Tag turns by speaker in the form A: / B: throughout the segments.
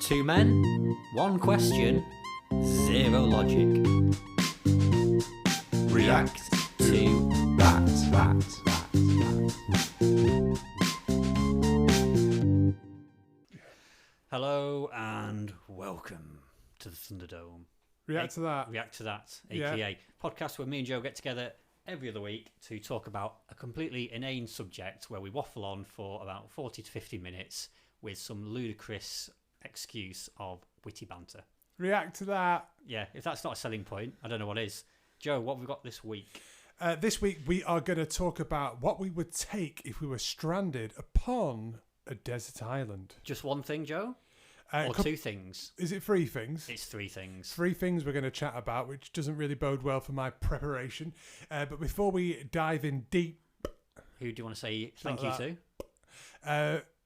A: Two men, one question, zero logic. React to that. Hello and welcome to the Thunderdome.
B: React to that,
A: aka podcast where me and Joe get together every other week to talk about a completely inane subject where we waffle on for about 40 to 50 minutes with some ludicrous excuse of witty banter.
B: React to that.
A: Yeah, if that's not a selling point, I don't know what is. Joe, what have we got this week?
B: This week we are going to talk about what we would take if we were stranded upon a desert island.
A: Just one thing, Joe? Or two things?
B: Is it three things?
A: It's three things.
B: Three things we're going to chat about, which doesn't really bode well for my preparation. But before we dive in deep...
A: Who do you want to say thank you to?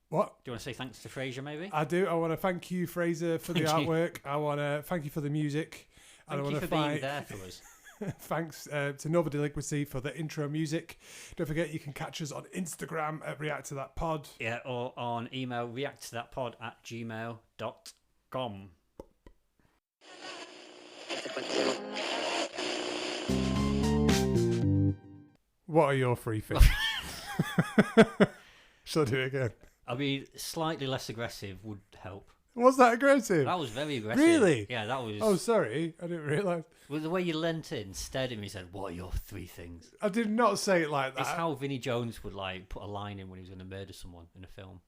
B: What?
A: Do you want to say thanks to Fraser, maybe?
B: I do. I want to thank you, Fraser, for the artwork. I want to thank you for the music.
A: Thank you for being there for us.
B: Thanks to Nova Delinquency for the intro music. Don't forget you can catch us on Instagram at React to That Pod.
A: Yeah, or on email reacttothatpod@gmail.com.
B: What are your three things? Shall I do it again?
A: I mean, slightly less aggressive would help.
B: Was that aggressive?
A: That was very aggressive.
B: Really?
A: Yeah, that was...
B: Oh, sorry. I didn't realise.
A: Well, the way you leant in, stared at me and said, what are your three things?
B: I did not say it like that.
A: It's how Vinnie Jones would like put a line in when he was going to murder someone in a film.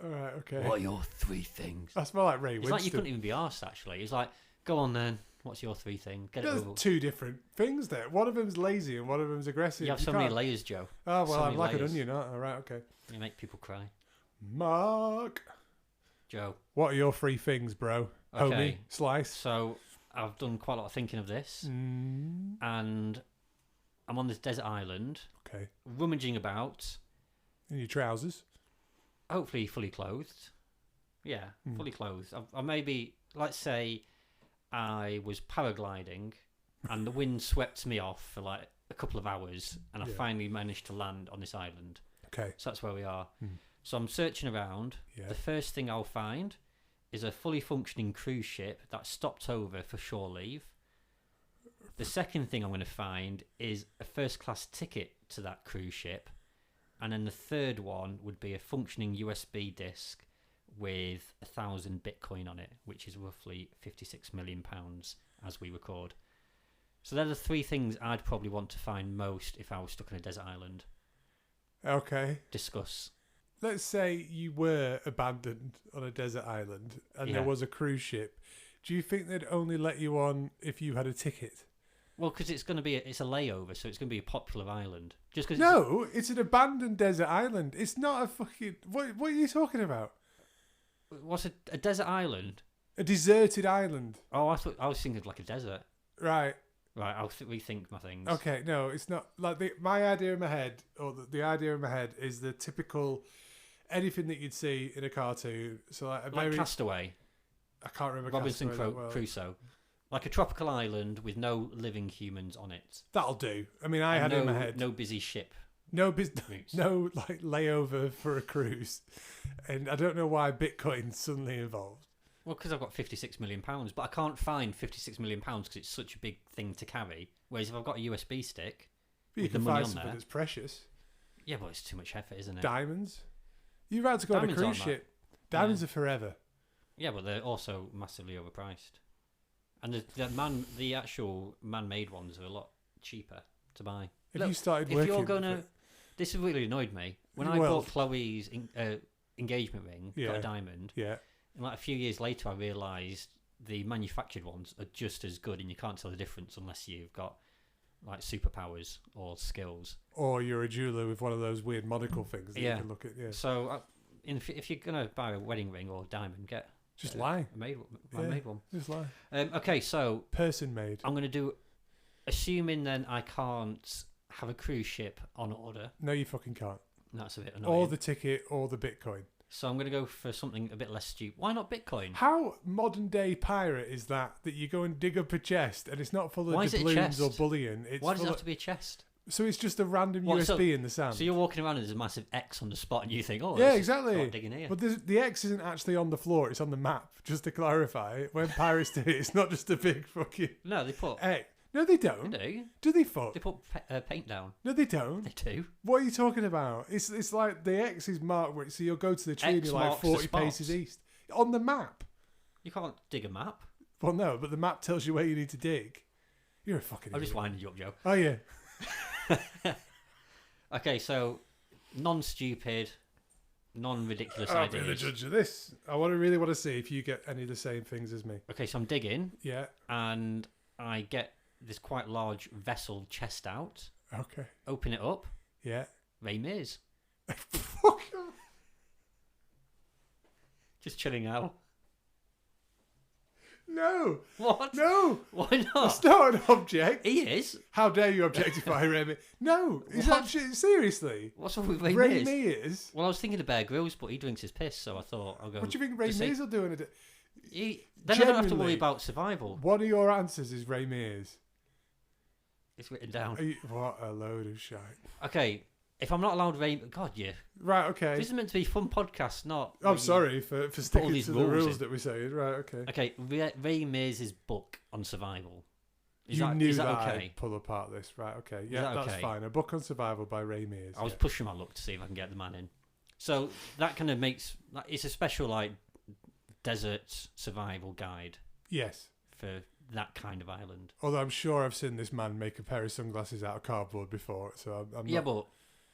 B: All right, okay.
A: What are your three things?
B: That's more like Ray
A: It's
B: Winston.
A: like you couldn't even be arsed, actually. It's like, go on then. What's your three things? Get it
B: There's
A: over.
B: two different things there. One of them's lazy and one of them's aggressive.
A: You have so many layers, Joe.
B: Oh, well,
A: so
B: I'm
A: many
B: like
A: layers.
B: an onion. All right, okay.
A: You make people cry.
B: Mark.
A: Joe.
B: What are your three things, bro?
A: Okay.
B: Homie, slice.
A: So, I've done quite a lot of thinking of this. And I'm on this desert island.
B: Okay.
A: Rummaging about.
B: In your trousers.
A: Hopefully fully clothed. Yeah, fully clothed. I maybe, let's say I was paragliding and the wind swept me off for like a couple of hours and I finally managed to land on this island.
B: Okay.
A: So that's where we are. So I'm searching around.
B: Yeah.
A: The first thing I'll find is a fully functioning cruise ship that stopped over for shore leave. The second thing I'm going to find is a first class ticket to that cruise ship. And then the third one would be a functioning USB disk with 1,000 Bitcoin on it, which is roughly £56 million as we record. So they're the three things I'd probably want to find most if I was stuck on a desert island.
B: Okay.
A: Discuss.
B: Let's say you were abandoned on a desert island and there was a cruise ship. Do you think they'd only let you on if you had a ticket?
A: Well, because it's going to be it's a layover, so it's going to be a popular island. Just because
B: it's an abandoned desert island. It's not a fucking... What are you talking about?
A: What's a desert island?
B: A deserted island.
A: Oh, I was thinking of like a desert.
B: Right.
A: I'll rethink my things.
B: Okay, no, it's not. Like my idea in my head, or the idea in my head is the typical... Anything that you'd see in a cartoon. So like
A: Castaway.
B: I can't remember.
A: Robinson
B: Castaway
A: Crusoe. Like a tropical island with no living humans on it.
B: That'll do. I mean, I had it in my head.
A: No busy ship.
B: No like layover for a cruise. And I don't know why Bitcoin's suddenly involved.
A: Well, because I've got £56 million, but I can't find £56 million because it's such a big thing to carry. Whereas if I've got a USB stick with the money on there,
B: that's precious.
A: Yeah, but it's too much effort, isn't it?
B: Diamonds. You're about to go on a cruise ship. Diamonds are forever.
A: Yeah, but they're also massively overpriced. And the actual man-made ones are a lot cheaper to buy.
B: You started working...
A: If you're gonna... This has really annoyed me. When I bought Chloe's engagement ring, got a diamond, and like a few years later I realised the manufactured ones are just as good and you can't tell the difference unless you've got like superpowers or skills. Or
B: you're a jeweller with one of those weird monocle things that you can look at. Yeah.
A: So if you're going to buy a wedding ring or diamond,
B: lie.
A: I made one.
B: Just lie.
A: Okay, so...
B: Person made.
A: I'm going to do... Assuming then I can't have a cruise ship on order.
B: No, you fucking can't.
A: That's a bit annoying.
B: Or the ticket or the Bitcoin.
A: So I'm going to go for something a bit less stupid. Why not Bitcoin?
B: How modern day pirate is that you go and dig up a chest and it's not full of doubloons or bullion?
A: Why does it have to be a chest?
B: So it's just a random
A: What,
B: USB in the sand.
A: So you're walking around and there's a massive X on the spot and you think, oh,
B: yeah,
A: let's
B: exactly.
A: start digging here.
B: But the X isn't actually on the floor; it's on the map. Just to clarify, when pirates do it, it's not just a big fucking
A: No, they put...
B: X. No, they don't.
A: They do.
B: Do they fuck?
A: They put paint down.
B: No, they don't.
A: They do.
B: What are you talking about? It's like the X is marked where so you'll go to the tree and
A: X
B: you're like
A: marks the
B: 40
A: spot.
B: paces east on the map.
A: You can't dig a map.
B: Well, no, but the map tells you where you need to dig. You're a fucking
A: I'm
B: idiot.
A: just winding you up, Joe.
B: Oh yeah.
A: Okay, so non-stupid, non-ridiculous
B: I'll be the
A: ideas.
B: judge of this. I really want to see if you get any of the same things as me.
A: Okay, so I'm digging
B: Yeah.
A: and I get this quite large vessel chest out,
B: Okay.
A: open it up,
B: Yeah.
A: Ray Mears.
B: Fuck off.
A: Just chilling out.
B: No.
A: What?
B: No.
A: Why
B: That's
A: not?
B: not an object.
A: He is.
B: How dare you objectify Remy? No. Is
A: What?
B: that shit? Seriously?
A: What's wrong with Ray
B: Ray
A: Mears?
B: Mears?
A: Well, I was thinking of Bear Grylls, but he drinks his piss, so I thought I'll go.
B: What do you think Ray
A: to see-
B: Mears will do in a day?
A: Then I don't have to
B: Genuinely.
A: worry about survival.
B: One of your answers is Ray Mears.
A: It's written down.
B: What a load of shite.
A: Okay, if I'm not allowed Ray... God, yeah.
B: Right, okay.
A: This is meant to be a fun podcast, not...
B: I'm sorry for sticking
A: these
B: to the
A: rules
B: rules
A: in.
B: that we say. Right, okay.
A: Okay, Ray Mears' book on survival. Is
B: You
A: that,
B: knew
A: is that
B: that
A: okay?
B: I'd pull apart this. Right, okay. Yeah,
A: that
B: that's
A: okay?
B: fine. A book on survival by Ray Mears.
A: I was
B: yeah.
A: pushing my luck to see if I can get the man in. So that kind of makes... It's a special, like, desert survival guide
B: Yes.
A: for that kind of island.
B: Although I'm sure I've seen this man make a pair of sunglasses out of cardboard before, so I'm
A: Yeah,
B: not...
A: but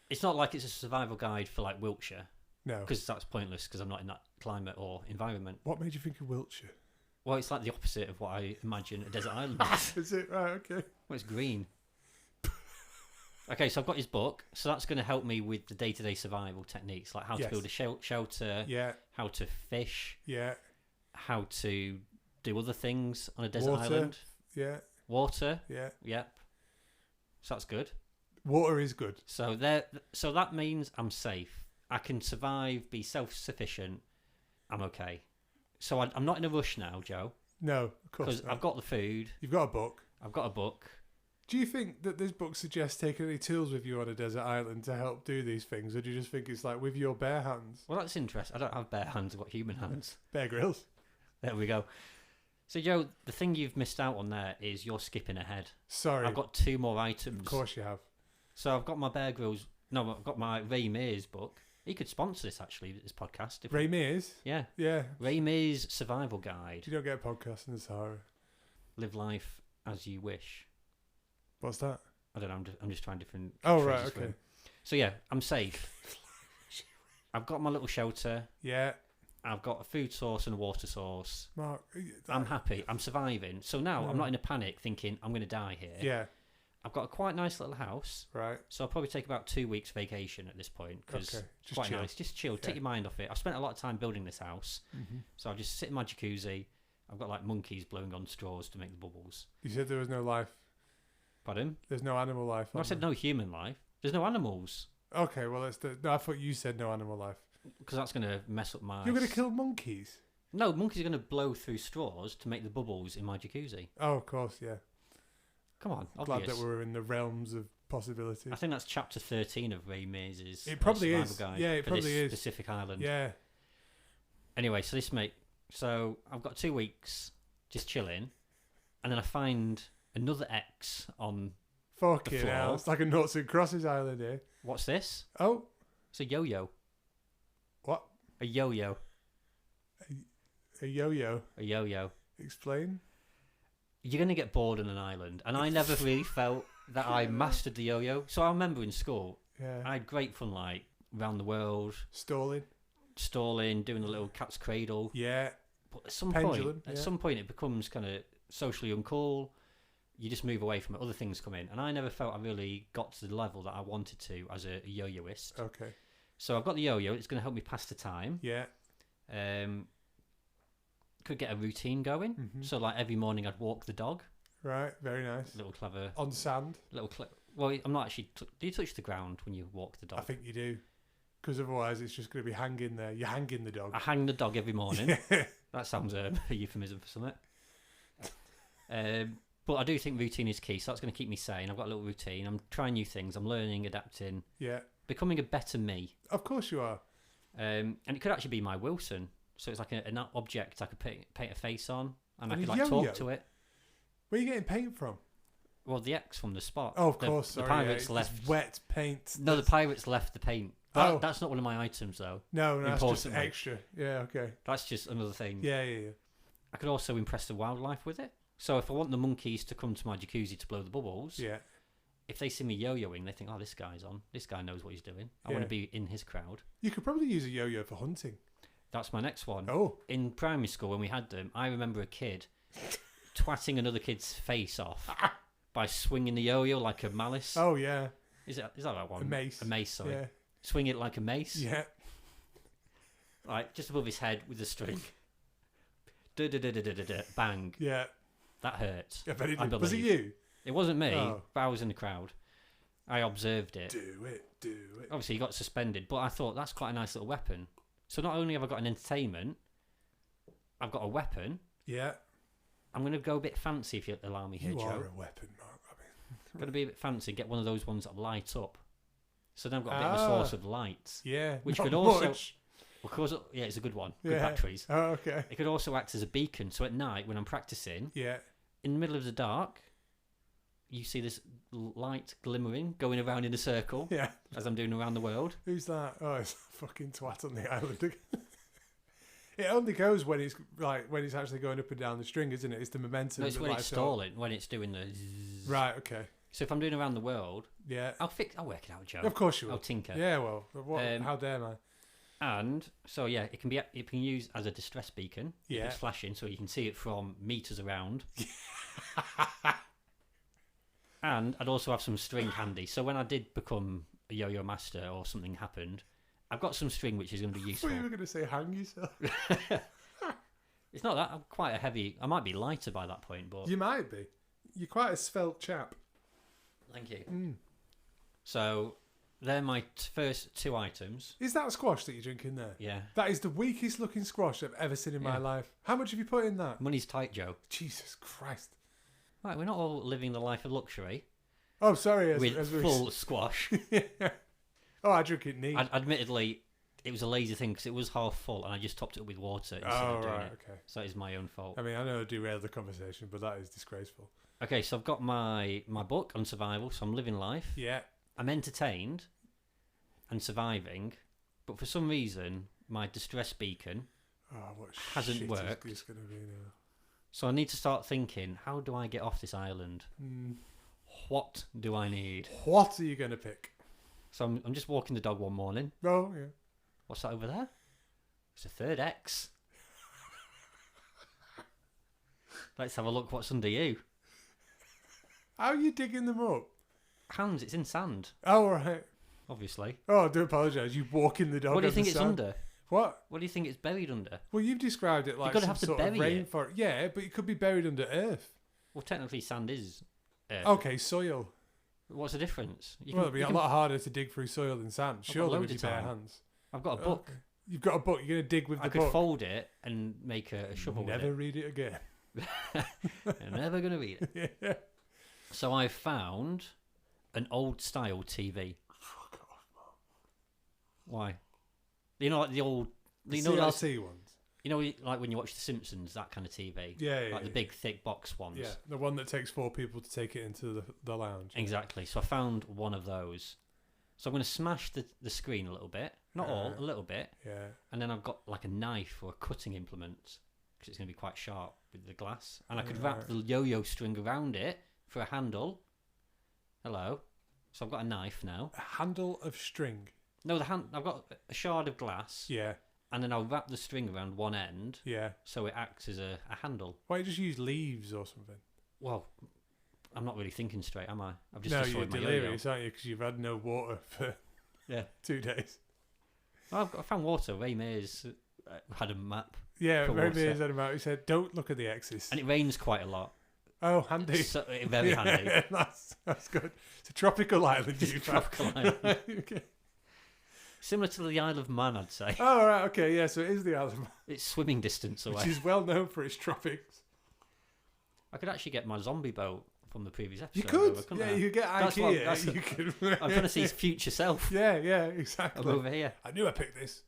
A: it's not like it's a survival guide for, like, Wiltshire.
B: No.
A: Because that's pointless because I'm not in that climate or environment.
B: What made you think of Wiltshire?
A: Well, it's like the opposite of what I imagine a desert island is.
B: Is it? Right, okay.
A: Well, it's green. Okay, so I've got his book. So that's going to help me with the day-to-day survival techniques, like how to
B: Yes.
A: build a shelter,
B: Yeah,
A: how to fish,
B: yeah,
A: how to do other things on a desert
B: Water.
A: island.
B: yeah,
A: Water.
B: yeah.
A: Yep. So that's good.
B: Water is good.
A: So that means I'm safe. I can survive, be self-sufficient. I'm okay. So I'm not in a rush now, Joe,
B: No, of course
A: because
B: not.
A: I've got the food.
B: You've got a book.
A: I've got a book.
B: Do you think that this book suggests taking any tools with you on a desert island to help do these things, or do you just think it's like with your bare hands?
A: Well, that's interesting. I don't have bare hands. I've got human hands.
B: Bear Grylls.
A: There we go. So, Joe, the thing you've missed out on there is you're skipping ahead.
B: Sorry.
A: I've got 2 more items.
B: Of course you have.
A: So I've got my Bear Grylls. No, I've got my Ray Mears book. He could sponsor this, actually, this podcast.
B: Ray Mears?
A: Yeah.
B: Yeah.
A: Ray Mears Survival Guide.
B: You don't get a podcast in the Sahara.
A: Live life as you wish.
B: What's that?
A: I don't know. I'm just trying different.
B: Oh, right,
A: phrases for
B: okay.
A: him. So yeah, I'm safe. I've got my little shelter.
B: Yeah.
A: I've got a food source and a water source.
B: Mark.
A: I'm happy. I'm surviving. So now I'm not in a panic thinking I'm going to die here.
B: Yeah.
A: I've got a quite nice little house.
B: Right.
A: So I'll probably take about 2 weeks vacation at this point because
B: Okay.
A: it's
B: Just
A: quite
B: chill.
A: nice. Just chill. Take
B: Yeah.
A: your mind off it. I've spent a lot of time building this house.
B: Mm-hmm.
A: So I'll just sit in my jacuzzi. I've got like monkeys blowing on straws to make the bubbles.
B: You said there was no life.
A: Pardon?
B: There's no animal life.
A: No, I
B: on
A: said
B: there.
A: no human life. There's no animals
B: Okay, well, no, I thought you said no animal life.
A: because that's going to mess up my...
B: You're going to kill monkeys?
A: No, monkeys are going to blow through straws to make the bubbles in my jacuzzi.
B: Oh, of course, yeah.
A: Come on,
B: Glad
A: obvious.
B: that we're in the realms of possibilities.
A: I think that's chapter 13 of Ray Mears'
B: It probably
A: survival
B: is.
A: guide
B: Yeah, it
A: for
B: probably
A: this
B: is.
A: specific island.
B: Yeah.
A: Anyway, so I've got 2 weeks just chilling, and then I find another X on...
B: Fucking
A: floor.
B: hell. It's like a Noughts and Crosses island here.
A: What's this?
B: Oh,
A: It's a yo-yo.
B: what?
A: A yo-yo.
B: A yo-yo.
A: A yo-yo.
B: Explain.
A: You're going to get bored on an island, and I never really felt that I mastered the yo-yo. So I remember in school,
B: Yeah.
A: I had great fun, like, around the world,
B: Stalling.
A: stalling, doing the little cat's cradle.
B: Yeah.
A: But at some
B: Pendulum,
A: point, at
B: yeah.
A: some point, it becomes kind of socially uncool. You just move away from it. Other things come in, and I never felt I really got to the level that I wanted to as a yo-yoist.
B: Okay.
A: So I've got the yo-yo. It's going to help me pass the time.
B: Yeah.
A: Could get a routine going.
B: Mhm.
A: So like every morning, I'd walk the dog.
B: Right. Very nice.
A: Little clever.
B: On sand.
A: Well, I'm not actually. Do you touch the ground when you walk the dog?
B: I think you do. Because otherwise it's just going to be hanging there. You're hanging the dog.
A: I hang the dog every morning.
B: Yeah.
A: That sounds a euphemism for something. But I do think routine is key, so that's going to keep me sane. I've got a little routine. I'm trying new things. I'm learning, adapting,
B: Yeah.
A: becoming a better me.
B: Of course you are.
A: And it could actually be my Wilson. So it's like an object I could paint a face on, and I
B: And
A: could
B: a
A: like
B: yo-yo?
A: talk to it.
B: Where are you getting paint from?
A: Well, the X from the spot.
B: Oh, of
A: The-
B: course.
A: The
B: Sorry,
A: pirates
B: it's
A: left.
B: wet paint.
A: No, the pirates left the paint.
B: Oh.
A: That's not one of my items, though.
B: No, that's just
A: Importantly.
B: extra. Yeah, okay.
A: That's just another thing.
B: Yeah.
A: I could also impress the wildlife with it. So if I want the monkeys to come to my jacuzzi to blow the bubbles,
B: Yeah.
A: if they see me yo-yoing, they think, oh, this guy's on. This guy knows what he's doing. I want
B: Yeah.
A: to be in his crowd.
B: You could probably use a yo-yo for hunting.
A: That's my next one.
B: Oh.
A: In primary school, when we had them, I remember a kid twatting another kid's face off by swinging the yo-yo like a malice.
B: Oh, yeah.
A: Is that one?
B: A mace.
A: A mace, sorry.
B: Yeah.
A: Swing it like a mace.
B: Yeah.
A: Like, just above his head with a string. Bang.
B: Yeah.
A: That hurts.
B: I bet it
A: I
B: did. Was it
A: believe.
B: you?
A: It wasn't me,
B: Oh.
A: but I was in the crowd. I observed it.
B: Do it.
A: Obviously, he got suspended, but I thought that's quite a nice little weapon. So not only have I got an entertainment, I've got a weapon.
B: Yeah.
A: I'm going to go a bit fancy if you allow me here,
B: You
A: Joe.
B: are a weapon, Mark. I mean,
A: I'm going to be a bit fancy, get one of those ones that light up. So then I've got a bit of a source of light.
B: yeah.
A: Which
B: not
A: could also...
B: much.
A: Of course, yeah, it's a good one. Good
B: Yeah.
A: batteries.
B: Oh, okay.
A: It could also act as a beacon. So at night, when I'm practicing,
B: Yeah.
A: in the middle of the dark, you see this light glimmering going around in a circle
B: Yeah.
A: as I'm doing around the world.
B: Who's that? Oh, it's a fucking twat on the island. It only goes when it's actually going up and down the string, isn't it? It's the momentum.
A: No, it's
B: that
A: when it's
B: lights up.
A: stalling, when it's doing the zzz.
B: Right. Okay.
A: So if I'm doing around the world,
B: Yeah.
A: I'll work it out, Joe.
B: Of course you will.
A: I'll tinker.
B: Yeah. Well. What, how dare I?
A: And so yeah, it can be used as a distress beacon. If
B: Yeah.
A: it's flashing, so you can see it from meters around. And I'd also have some string handy. So when I did become a yo-yo master or something happened, I've got some string which is going to be
B: I
A: useful.
B: thought you were going to say hang yourself.
A: It's not that I'm quite a heavy. I might be lighter by that point, but
B: You might be. You're quite a svelte chap.
A: thank you.
B: Mm.
A: So they're my first two items.
B: Is that squash that you're drinking there?
A: Yeah,
B: That is the weakest looking squash I've ever seen in my
A: Yeah.
B: life. How much have you put in that?
A: money's tight, Joe.
B: Jesus Christ.
A: Right, we're not all living the life of luxury
B: Oh, sorry.
A: with full squash.
B: Oh, I drink it neat.
A: Admittedly, it was a lazy thing because it was half full and I just topped it up with water instead
B: Oh,
A: of doing
B: right.
A: it.
B: Okay.
A: So that is my own fault.
B: I mean, I know I derailed the conversation, but that is disgraceful.
A: Okay, so I've got my book on survival, so I'm living life.
B: Yeah.
A: I'm entertained and surviving, but for some reason, my distress beacon,
B: Oh, what
A: Hasn't
B: shit
A: worked.
B: is this going to be now?
A: so I need to start thinking, how do I get off this island?
B: Mm.
A: What do I need?
B: What are you going to pick?
A: So I'm just walking the dog one morning.
B: Oh, yeah.
A: What's that over there? It's a third X. Let's have a look what's under you.
B: How are you digging them up?
A: Hands, it's in sand,
B: Oh, right.
A: obviously.
B: Oh, I do apologise. You walking the dog.
A: What do you
B: over
A: think it's
B: sand.
A: under?
B: What?
A: What do you think it's buried under?
B: Well, you've described it like
A: gotta
B: some
A: have to
B: sort of
A: bury it.
B: rainforest. Yeah, but it could be buried under earth.
A: Well, technically, sand is earth.
B: Okay, soil.
A: What's the difference? You
B: Well,
A: can-
B: it'd be
A: you
B: a
A: can-
B: lot harder to dig through soil than sand.
A: got
B: Surely with
A: loads
B: your
A: of
B: bare
A: time.
B: hands.
A: I've got a book.
B: Okay. You've got a book. You're going to dig with
A: I
B: the
A: could
B: book.
A: fold it and make a shovel
B: Never
A: with
B: read it again.
A: it. I'm never going to read it.
B: Yeah.
A: So I found an old style TV.
B: Fuck off, Mark.
A: Why? You know, like the old.
B: The
A: You know, like,
B: CRT ones.
A: you know, like when you watch The Simpsons, that kind of TV.
B: Yeah, yeah.
A: Like the
B: yeah.
A: big, thick box ones.
B: Yeah, the one that takes 4 people to take it into the lounge.
A: Exactly. So I found one of those. So I'm going to smash the screen a little bit. Not all, a little bit.
B: Yeah.
A: And then I've got like a knife or a cutting implement because it's going to be quite sharp with the glass. And I could wrap the yo-yo string around it for a handle. Hello. So I've got a knife now.
B: A handle of string.
A: No, I've got a shard of glass.
B: Yeah.
A: And then I'll wrap the string around one end
B: Yeah.
A: so it acts as a handle.
B: Why don't you just use leaves or something?
A: Well, I'm not really thinking straight, am I? I've just
B: No, you're
A: destroyed my yo-yo.
B: delirious, aren't you? Because you've had no water for
A: Yeah.
B: 2 days.
A: Well, I found water. Ray Mears had a map.
B: Yeah,
A: For
B: very
A: water.
B: Mears had him out. He said, "Don't look at the X's."
A: And it rains quite a lot.
B: Oh, handy.
A: So, very handy.
B: Yeah, that's good. It's a tropical island.
A: It's a
B: you've
A: tropical
B: found.
A: island.
B: Right, okay.
A: Similar to the Isle of Man, I'd say.
B: Oh, right. Okay. Yeah. So it is the island,
A: It's swimming distance away.
B: which is well known for its tropics.
A: I could actually get my zombie boat from the previous episode.
B: You could.
A: Over,
B: Yeah,
A: I?
B: you could get IKEA.
A: You
B: could.
A: I'm trying to see his future self.
B: Yeah, exactly.
A: I'm over here.
B: I knew I picked this.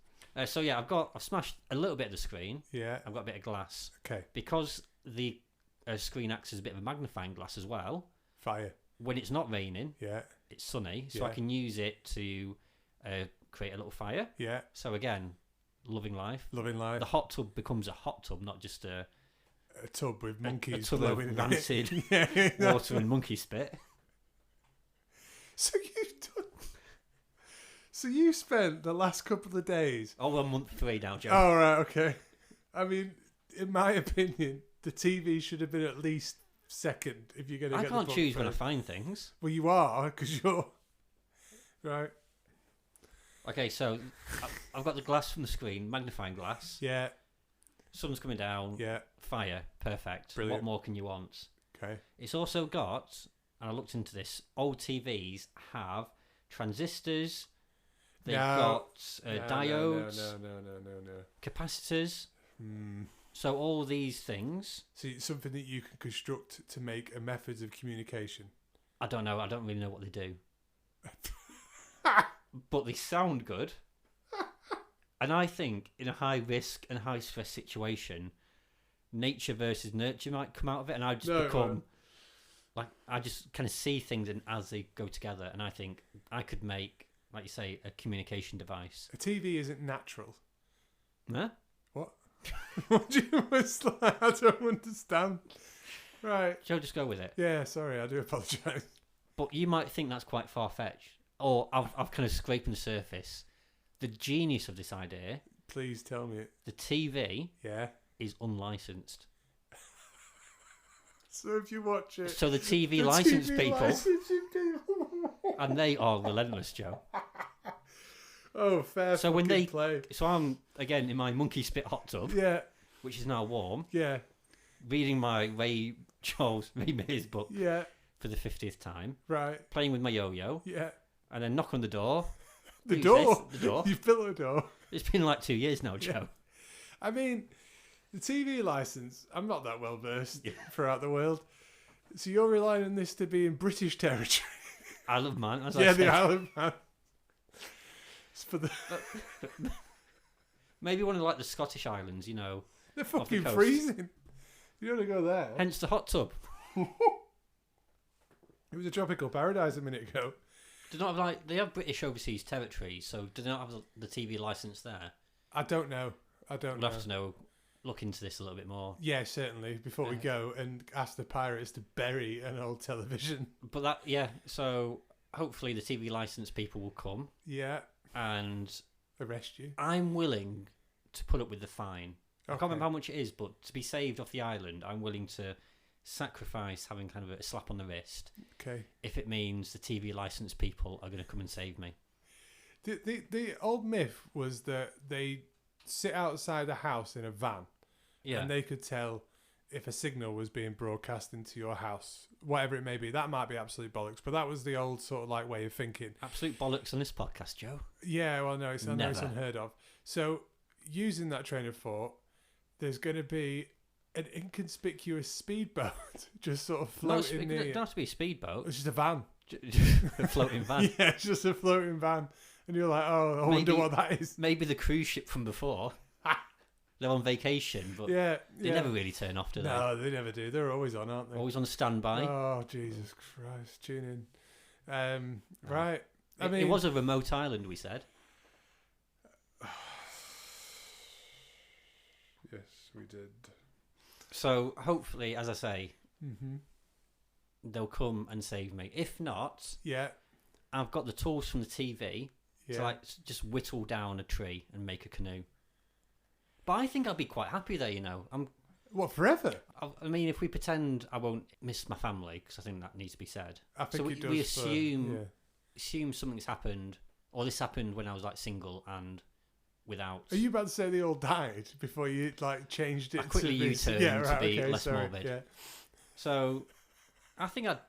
A: So yeah, I've smashed a little bit of the screen.
B: Yeah.
A: I've got a bit of glass.
B: Okay.
A: Because the screen acts as a bit of a magnifying glass as well.
B: Fire.
A: When it's not raining,
B: Yeah.
A: it's sunny, so
B: Yeah.
A: I can use it to create a little fire.
B: Yeah.
A: So again, loving life.
B: Loving life.
A: The hot tub becomes a hot tub, not just a
B: tub with monkeys
A: a tub of
B: blowing in
A: rancid
B: it. Yeah,
A: water and monkey spit.
B: So you spent the last couple of days.
A: Oh, we're on month 3 now, Joe.
B: Oh right, okay. I mean, in my opinion, the TV should have been at least second if you're going to.
A: I
B: get
A: can't
B: the book
A: choose when I
B: first.
A: find things.
B: Well, you are because you're right.
A: Okay, so I've got the glass from the screen, magnifying glass.
B: Yeah.
A: Sun's coming down.
B: Yeah.
A: Fire, perfect.
B: Brilliant.
A: What more can you want?
B: Okay.
A: It's also got, and I looked into this, old TVs have transistors, they've got diodes,
B: No.
A: capacitors.
B: Hmm.
A: So all these things,
B: So it's something that you can construct to make a methods of communication.
A: I don't know, I don't really know what they do. But they sound good. And I think in a high risk and high stress situation, nature versus nurture might come out of it, and I just become like, I just kind of see things as they go together, and I think I could make, like you say, a communication device.
B: A TV isn't natural.
A: Huh?
B: What? What do you like? I don't understand. Right.
A: Joe, just go with it.
B: Yeah, sorry, I do apologise.
A: But you might think that's quite far-fetched. Or I've kind of scraped the surface. The genius of this idea,
B: Please tell me it.
A: the TV
B: Yeah.
A: is unlicensed.
B: So if you watch it...
A: So the TV
B: the
A: license
B: TV
A: people,
B: licensing people.
A: and they are relentless, Joe.
B: Oh, fair
A: So when
B: fucking
A: they-
B: play.
A: So I'm, again, in my monkey spit hot tub,
B: Yeah,
A: which is now warm,
B: yeah,
A: reading my Ray Mays book
B: yeah,
A: for the 50th time,
B: right,
A: playing with my yo-yo,
B: yeah.
A: and then knock on the door.
B: The
A: Who's
B: door.
A: this? The door.
B: You've built a door.
A: It's been like 2 years now, Joe.
B: Yeah. I mean, the TV license, I'm not that well versed
A: Yeah.
B: throughout the world. So you're relying on this to be in British territory?
A: Isle of Man, as I
B: Yeah,
A: said.
B: the Isle of Man. It's for the...
A: Maybe one of like the Scottish islands, you know.
B: They're
A: Off the
B: fucking
A: coast.
B: freezing. You don't want to go there.
A: Hence the hot tub.
B: It was a tropical paradise a minute ago.
A: Do not have like they have British overseas territories, so do they not have the TV license there?
B: I don't know.
A: We'll have to know. Look into this a little bit more.
B: Yeah, certainly. Before we
A: Yeah.
B: go and ask the pirates to bury an old television.
A: But that, yeah. So hopefully the TV license people will come,
B: Yeah.
A: and
B: Arrest you.
A: I'm willing to put up with the fine. I
B: Okay.
A: can't remember how much it is, but to be saved off the island, I'm willing to sacrifice having kind of a slap on the wrist
B: Okay.
A: if it means the TV license people are going to come and save me.
B: The old myth was that they sit outside the house in a van
A: Yeah.
B: and they could tell if a signal was being broadcast into your house, whatever it may be. That might be absolute bollocks, but that was the old sort of like way of thinking.
A: Absolute bollocks on this podcast, Joe.
B: Yeah, well, no, I know it's
A: Never.
B: unheard of. So, using that train of thought, there's going to be an inconspicuous speedboat just sort of floating
A: It
B: near
A: doesn't
B: you.
A: have to be a speedboat.
B: It's just a van.
A: A floating van.
B: Yeah, it's just a floating van. And you're like, oh, I wonder
A: Maybe-
B: what that is.
A: Maybe the cruise ship from before. They're on vacation, but
B: Yeah,
A: they
B: yeah.
A: never really turn off, do they?
B: No, they never do. They're always on, aren't they?
A: Always on standby.
B: Oh, Jesus Christ. Tune in. Right. I mean,
A: It was a remote island, we said.
B: Yes, we did.
A: So hopefully, as I say,
B: Mm-hmm.
A: they'll come and save me. If not,
B: Yeah.
A: I've got the tools from the TV
B: Yeah.
A: to like just whittle down a tree and make a canoe. But I think I'll be quite happy there, you know.
B: What, forever?
A: I mean, if we pretend I won't miss my family, because I think that needs to be said.
B: I think
A: So
B: it does.
A: we
B: for-
A: assume-
B: yeah.
A: Assume something's happened, or this happened when I was like single and without.
B: Are you about to say they all died before you like changed it?
A: I quickly
B: to be,
A: U-turned
B: yeah,
A: to
B: right,
A: be
B: okay,
A: less
B: sorry,
A: morbid.
B: Yeah.
A: So I think I'd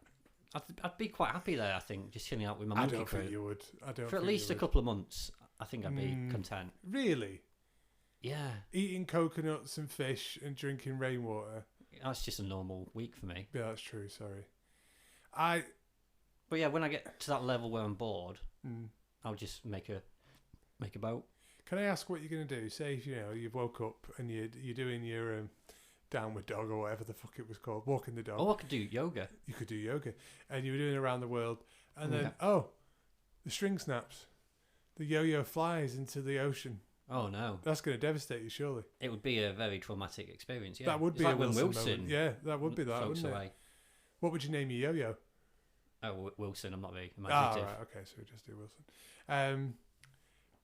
A: be quite happy there. I think just chilling out with my
B: I
A: monkey
B: don't
A: crew
B: think you would. I don't.
A: for at
B: think
A: least
B: you
A: a
B: would.
A: couple of months. I think I'd be
B: Mm.
A: content.
B: Really,
A: Yeah,
B: eating coconuts and fish and drinking rainwater.
A: That's just a normal week for me.
B: Yeah, that's true. Sorry.
A: But yeah, when I get to that level where I'm bored,
B: Mm.
A: I'll just make a boat.
B: Can I ask what you're going to do? Say, you've woke up and you're doing your downward dog or whatever the fuck it was called, walking the dog.
A: Oh, I could do yoga.
B: You could do yoga, and you were doing around the world, and then the string snaps, the yo-yo flies into the ocean.
A: Oh no,
B: That's going to devastate you, surely.
A: it would be a very traumatic experience. Yeah,
B: That would
A: It's
B: be
A: like
B: a
A: when
B: Wilson
A: Wilson.
B: moment. Yeah, that would be that,
A: floats
B: wouldn't it?
A: away.
B: What would you name your yo-yo?
A: Oh, Wilson. I'm not very
B: Ah,
A: imaginative.
B: right, okay, so we just do Wilson.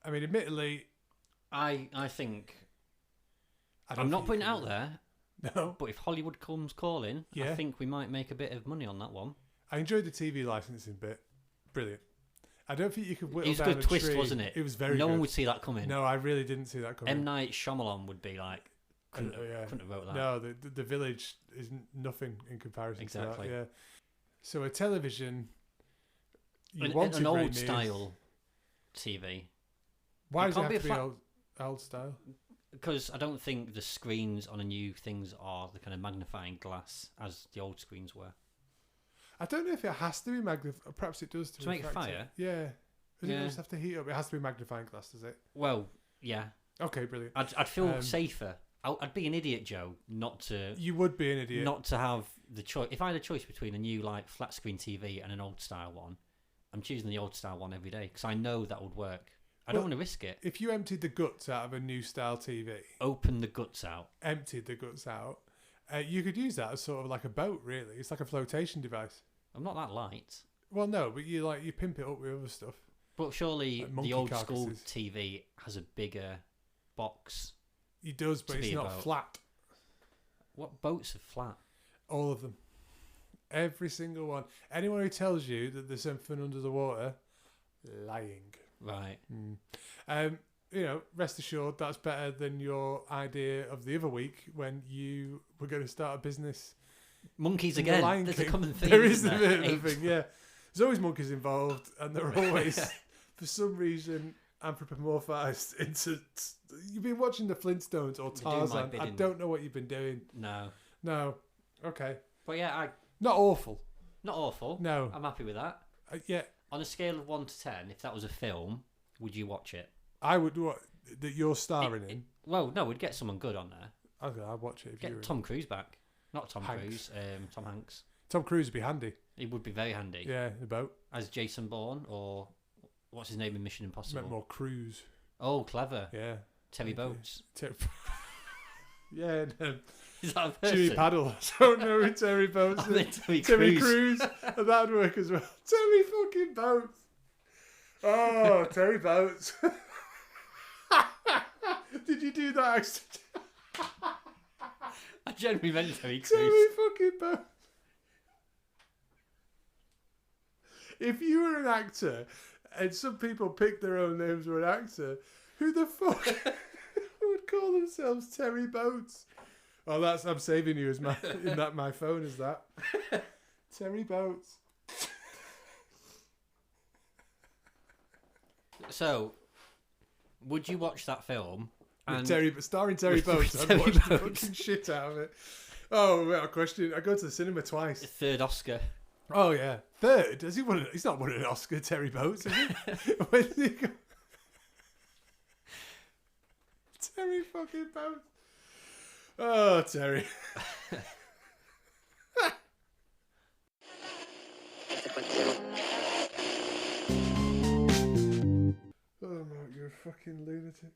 B: I mean, admittedly,
A: I think
B: I don't
A: I'm not
B: think
A: putting it
B: you
A: out
B: can
A: there,
B: do it. No,
A: but if Hollywood comes calling,
B: Yeah.
A: I think we might make a bit of money on that one.
B: I enjoyed the TV licensing bit. Brilliant. I don't think you could whittle
A: It was
B: down
A: a good
B: a
A: twist,
B: tree.
A: wasn't it?
B: It was very
A: No
B: good.
A: one would see that coming.
B: No, I really didn't see that coming.
A: M. Night Shyamalan would be like, couldn't
B: Yeah.
A: have wrote that.
B: No, the village is nothing in comparison
A: Exactly.
B: to that. Yeah. So a television, you
A: An
B: want it
A: old
B: very near.
A: style TV.
B: Why
A: It
B: does it
A: can't
B: have
A: be
B: to
A: a
B: be
A: flat-
B: old style?
A: Because I don't think the screens on the new things are the kind of magnifying glass as the old screens were.
B: I don't know if it has to be magnified. Perhaps it does
A: To make a
B: reflect
A: fire?
B: it. Yeah. Doesn't
A: Yeah.
B: it just have to heat up? It has to be magnifying glass, does it?
A: Well, yeah.
B: Okay, brilliant.
A: I'd feel
B: Um,
A: safer. I'd be an idiot, Joe, not to
B: You would be an idiot.
A: not to have the choice. If I had a choice between a new like flat screen TV and an old style one, I'm choosing the old style one every day because I know that would work. I don't
B: Well,
A: want to risk it.
B: If you emptied the guts out of a new style TV,
A: Open the guts out.
B: emptied the guts out, you could use that as sort of like a boat, really. It's like a flotation device.
A: I'm not that light.
B: Well, no, but you pimp it up with other stuff.
A: But surely
B: Like monkey
A: the old school
B: carcasses.
A: TV has a bigger box.
B: It does, but
A: To
B: it's
A: be
B: not
A: about.
B: flat.
A: What boats are flat?
B: All of them. Every single one. Anyone who tells you that there's something under the water, lying.
A: Right.
B: Rest assured that's better than your idea of the other week when you were going to start a business.
A: Monkeys
B: in The
A: again.
B: Lion
A: There's
B: King.
A: a common theme.
B: There is
A: isn't
B: a
A: there?
B: bit of a
A: Apes.
B: thing, yeah. There's always monkeys involved, and they're always, for some reason, anthropomorphized into. You've been watching the Flintstones or
A: They're doing my
B: Tarzan. I
A: bidding.
B: don't know what you've been doing.
A: No.
B: Okay.
A: But yeah,
B: Not awful.
A: not awful.
B: No.
A: I'm happy with that.
B: Yeah,
A: On a scale of 1 to 10, if that was a film, would you watch it?
B: I would. What that you're starring in?
A: Well, no, we'd get someone good on there.
B: I'd watch it if you were
A: Get
B: in.
A: Tom Cruise back. Not Tom
B: Hanks.
A: Cruise, Tom Hanks.
B: Tom Cruise would be handy.
A: He would be very handy.
B: Yeah, in a boat.
A: As Jason Bourne, or what's his name in Mission Impossible?
B: Meant more cruise.
A: Oh, clever.
B: Yeah.
A: Terry Boats.
B: Yeah, no.
A: Is that a person?
B: Jimmy Paddle. I don't know who Terry Boats
A: I
B: is.
A: meant Terry
B: Terry
A: Crews.
B: Crews. And that would work as well. Terry fucking Boats. Oh, Terry Boats. Did you do that accident?
A: I genuinely meant Terry Crews.
B: Terry fucking Boats. If you were an actor and some people pick their own names for an actor, who the fuck would call themselves Terry Boats? Oh, I'm saving you as my phone is that. Terry Boats.
A: So, would you watch that film?
B: Starring Terry
A: with
B: Boats. I'd
A: Terry
B: watch the
A: Boats.
B: fucking shit out of it. Oh, without a question. I go to the cinema twice.
A: The third Oscar.
B: Oh yeah, third. Has he won? He's not won an Oscar, Terry Boats, is he? When did he go? Terry fucking Boats. Oh, Terry. Oh no, you're a fucking lunatic.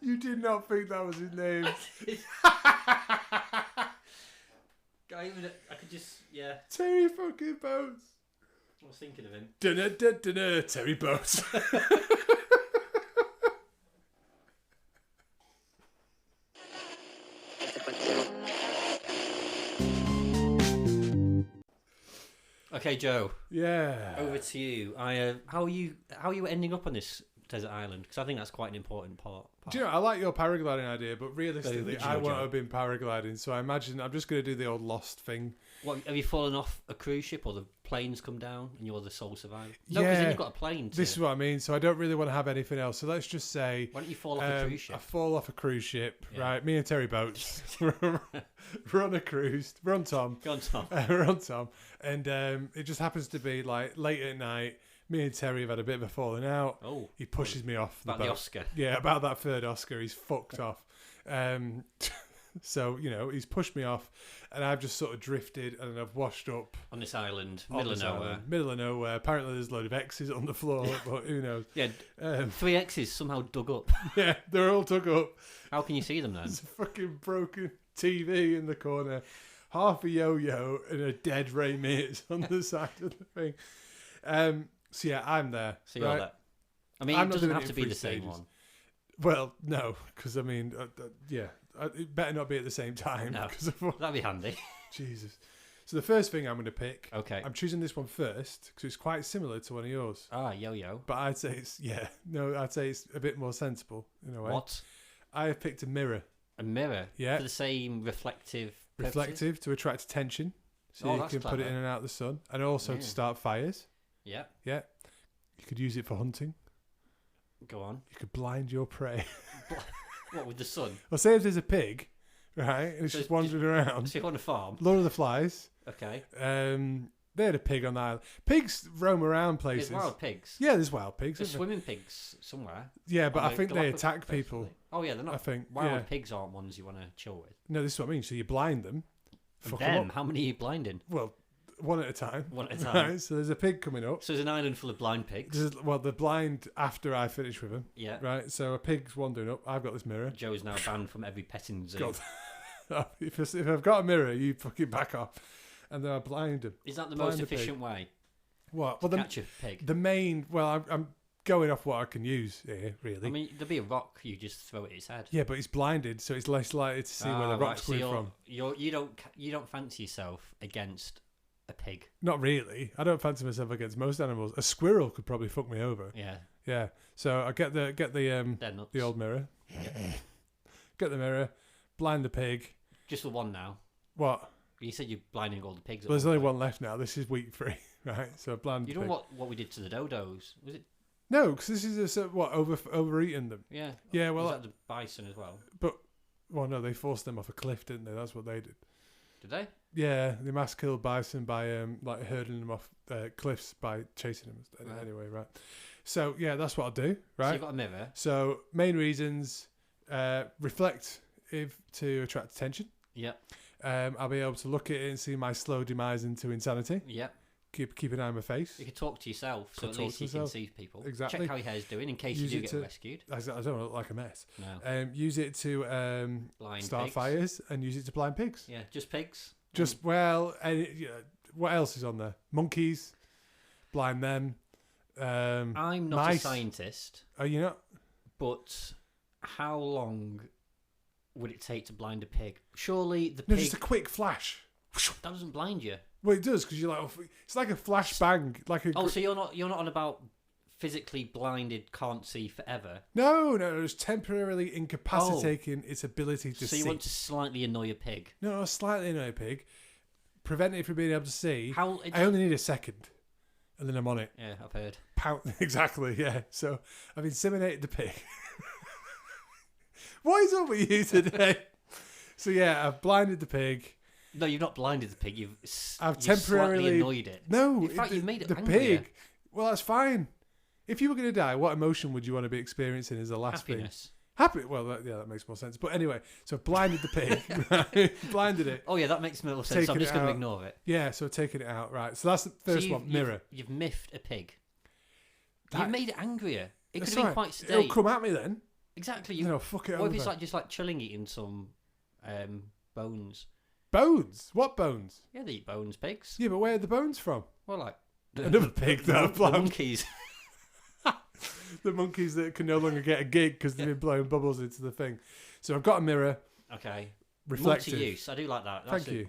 B: You did not think that was his name.
A: I could just, yeah.
B: Terry fucking Boats.
A: I was thinking of him.
B: Dunno, Terry Boats.
A: Okay, Joe.
B: Yeah.
A: Over to you. How are you ending up on this desert island, because I think that's quite an important part.
B: Do you know, I like your paragliding idea, but realistically,
A: Very
B: I
A: original,
B: won't
A: Joe.
B: have been paragliding, so I imagine I'm just going to do the old Lost thing.
A: What, have you fallen off a cruise ship, or the planes come down and you're the sole survivor? No, because
B: Yeah.
A: then you've got a plane.
B: This is what I mean, so I don't really want to have anything else. So let's just say
A: Why don't you fall off a cruise ship?
B: I fall off a cruise ship,
A: Yeah.
B: right? Me and Terry Boats, we're on a cruise. We're on Tom.
A: Go on, Tom.
B: We're on Tom, and it just happens to be like late at night. Me and Terry have had a bit of a falling out.
A: Oh,
B: He pushes me off the
A: about the
B: boat.
A: Oscar.
B: Yeah, about that third Oscar, he's fucked off. So, he's pushed me off, and I've just sort of drifted, and I've washed up
A: On this island,
B: on
A: middle of
B: this
A: nowhere.
B: island, middle of nowhere. Apparently, there's a load of X's on the floor, but who knows?
A: Yeah,
B: Um,
A: 3 X's somehow dug up.
B: yeah, they're all took up.
A: How can you see them then?
B: There's a fucking broken TV in the corner, half a yo-yo, and a dead Ray Mears on the side of the thing. So yeah, I'm there.
A: So you're
B: right?
A: that. I mean,
B: I'm
A: it
B: not
A: doesn't
B: doing
A: have
B: it
A: to
B: in
A: be
B: 3
A: the same
B: stages.
A: one.
B: Well, no, because I mean, yeah, it better not be at the same time.
A: No.
B: 'Cause of what-
A: That'd be handy.
B: Jesus. So the first thing I'm going to pick,
A: Okay.
B: I'm choosing this one first because it's quite similar to one of yours.
A: Yo-yo.
B: But I'd say I'd say it's a bit more sensible in a way.
A: What?
B: I have picked a mirror.
A: A mirror?
B: Yeah.
A: For the same reflective purposes?
B: Reflective to attract attention, so
A: Oh,
B: you
A: that's
B: can put it
A: clever.
B: in and out of the sun, and also
A: Yeah.
B: to start fires.
A: Yeah.
B: Yeah, you could use it for hunting.
A: Go on.
B: You could blind your prey.
A: What, with the sun?
B: Well, say if there's a pig, right, and it's
A: So
B: just
A: it's
B: wandering around.
A: So you're on a farm?
B: Lord of the Flies.
A: Okay.
B: They had a pig on the island. Pigs roam around
A: There's
B: places.
A: wild pigs.
B: Yeah, there's wild pigs.
A: There's
B: Isn't there?
A: swimming pigs somewhere.
B: Yeah, but
A: On
B: I
A: the
B: think they
A: Galapagos,
B: attack people.
A: basically. Oh, yeah, they're
B: I
A: not.
B: think.
A: Wild
B: Yeah.
A: pigs aren't ones you want to chill with.
B: No, this is what I mean. So you blind them.
A: And
B: Fuck 'em
A: them,
B: up.
A: how many are you blinding?
B: Well, one at a time.
A: One at a time.
B: Right, so there's a pig coming up.
A: So there's an island full of blind pigs.
B: Well, they're blind after I finish with them.
A: Yeah.
B: Right, so a pig's wandering up. I've got this mirror.
A: Joe's now banned from every petting zoo.
B: God. if I've got a mirror, you fucking back off. And then I blind him.
A: Is that the
B: Blind
A: most
B: the pig.
A: efficient way
B: What?
A: to
B: Well,
A: catch a pig?
B: the main. Well, I'm going off what I can use here, really.
A: I mean, there'd be a rock, you just throw it at its head.
B: Yeah, but it's blinded, so it's less likely to see where the rock's
A: so
B: coming from.
A: You don't fancy yourself against a pig.
B: Not really. I don't fancy myself against most animals. A squirrel could probably fuck me over.
A: Yeah,
B: Yeah. So I get the
A: they're nuts.
B: old mirror. Get the mirror. Blind the pig.
A: Just the one now.
B: What?
A: You said you're blinding all the pigs.
B: Well, there's only one left now. This is week 3, right? So blind
A: You
B: the
A: know
B: pig.
A: what we did to the dodos? Was it?
B: No, because this is overeating them.
A: Yeah.
B: Yeah, well,
A: was that the bison as well?
B: well, no, they forced them off a cliff, didn't they? That's what they did.
A: Did they?
B: Yeah, they mass killed bison by like herding them off cliffs by chasing them.
A: Right.
B: Anyway, right. So yeah, that's what I'll do.
A: So
B: Right.
A: you've got a mirror.
B: So main reasons: reflect to attract attention.
A: Yep.
B: I'll be able to look at it and see my slow demise into insanity.
A: Yep.
B: Keep an eye on my face.
A: You could talk to yourself, so
B: Could
A: at
B: talk
A: least
B: to
A: you can
B: myself.
A: see people.
B: Exactly.
A: Check how your hair's doing in case
B: Use
A: you do
B: it
A: get
B: to-
A: rescued.
B: I don't want to look like a mess.
A: No.
B: Use it to
A: Blind
B: start
A: pigs.
B: fires and use it to blind pigs.
A: Yeah, just pigs.
B: Just what else is on there? Monkeys, blind them.
A: I'm not
B: mice.
A: a scientist,
B: Are you not?
A: but how long would it take to blind a pig? Surely the
B: No,
A: pig
B: just a quick flash.
A: that doesn't blind you.
B: Well, it does because you're like, it's like a flash bang, like a.
A: Oh, so you're not on about physically blinded, can't see forever.
B: No, it's temporarily incapacitating its ability to
A: So
B: see.
A: you want to slightly annoy a pig.
B: No, slightly annoy a pig, prevent it from being able to see.
A: How?
B: I only need a second, and then I'm on it.
A: Yeah, I've heard.
B: Exactly, yeah. So I've inseminated the pig. What is up with you today? So yeah, I've blinded the pig.
A: No, you've not blinded the pig. You've
B: I've
A: you've slightly
B: temporarily-
A: annoyed it.
B: No,
A: In fact, you've made it
B: the
A: angrier.
B: pig. Well, that's fine. If you were going to die, what emotion would you want to be experiencing as the last thing?
A: Happiness.
B: Happy. Well, that makes more sense. But anyway, so I've blinded the pig. Right? Blinded it.
A: Oh yeah, that makes more sense. I'm
B: Taken
A: just
B: it
A: going to
B: out.
A: ignore it.
B: Yeah, so taking it out. Right. So that's the first
A: So
B: one. Mirror.
A: You've miffed a pig.
B: That-
A: You've made it angrier. It could
B: That's
A: have been
B: right.
A: quite
B: It'll
A: sedate.
B: come at me then.
A: Exactly.
B: You know, fuck it
A: What
B: over.
A: if it's like just like chilling eating some bones?
B: Bones? What bones?
A: Yeah, they eat bones, pigs.
B: Yeah, but where are the bones from?
A: Well, like
B: Another pig that I've
A: the
B: blinded.
A: monkeys.
B: The monkeys that can no longer get a gig because they've been blowing bubbles into the thing. So I've got a mirror.
A: Okay.
B: Reflective.
A: Multi-use. I do like that. That's
B: Thank you.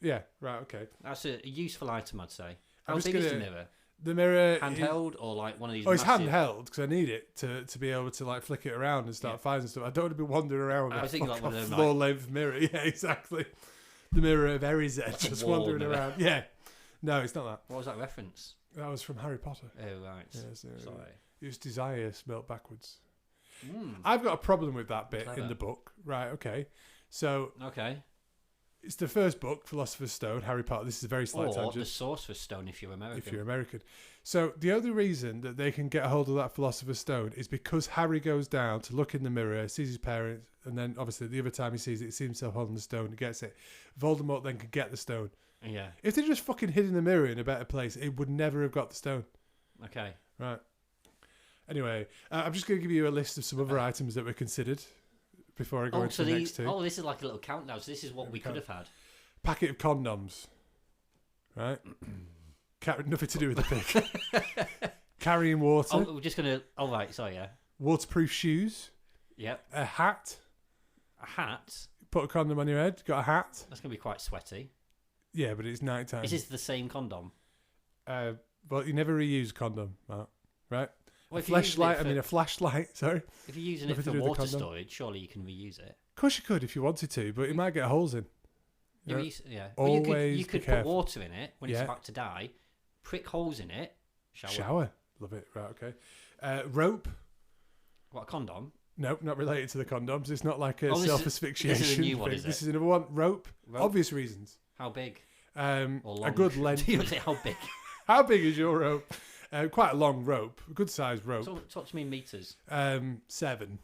B: Yeah, right, okay.
A: That's a useful item, I'd say.
B: I'm
A: How
B: just
A: big is the
B: gonna-
A: mirror?
B: The mirror
A: handheld or like one of these.
B: Oh, it's
A: massive...
B: handheld because I need it to be able to like flick it around and start finding stuff. I don't want to be wandering around with a floor length mirror. Yeah, exactly. The mirror of Erised, just wandering around. Yeah. No, it's not that.
A: What was that reference?
B: That was from Harry Potter.
A: Oh, right.
B: Yeah, so
A: sorry.
B: It was desire spelt backwards.
A: Mm.
B: I've got a problem with that bit
A: Clever.
B: in the book. Right, okay. So
A: Okay.
B: it's the first book, Philosopher's Stone, Harry Potter. This is a very slight
A: Or
B: tangent.
A: the Sorcerer's Stone if you're American.
B: If you're American. So the only reason that they can get a hold of that Philosopher's Stone is because Harry goes down to look in the mirror, sees his parents, and then obviously the other time he sees it, he sees himself holding the stone and gets it. Voldemort then can get the stone.
A: Yeah.
B: If they just fucking hid in the mirror in a better place, it would never have got the stone.
A: Okay.
B: Right. Anyway, I'm just going to give you a list of some other items that were considered before I go into the next two.
A: Oh, this is like a little countdown. So this is what we could have had.
B: Packet of condoms. Right? Nothing to do with the pig. Carrying water.
A: Oh, we're just going to... Oh, right. Sorry, yeah.
B: Waterproof shoes.
A: Yep.
B: A hat.
A: A hat.
B: Put a condom on your head. Got a hat.
A: That's going to be quite sweaty.
B: Yeah, but it's night time.
A: Is this the same condom?
B: Well, you never reuse condom, Mark. Right?
A: Well,
B: a flashlight. A flashlight. Sorry.
A: If you're using it for water storage, surely you can reuse it.
B: Of course you could if you wanted to, but it might get holes in.
A: Yeah.
B: Always
A: well, you could put
B: careful.
A: water in it when it's about to die, prick holes in it,
B: shower. Love it. Right, okay. Rope.
A: What, a condom?
B: Nope, not related to the condoms. It's not like a self-asphyxiation
A: This is a new one,
B: thing.
A: is it?
B: This is another one. Rope. Obvious reasons.
A: How big?
B: A good length.
A: You say how big?
B: How big is your rope? Quite a long rope. A good sized rope.
A: Talk to me in meters.
B: 7.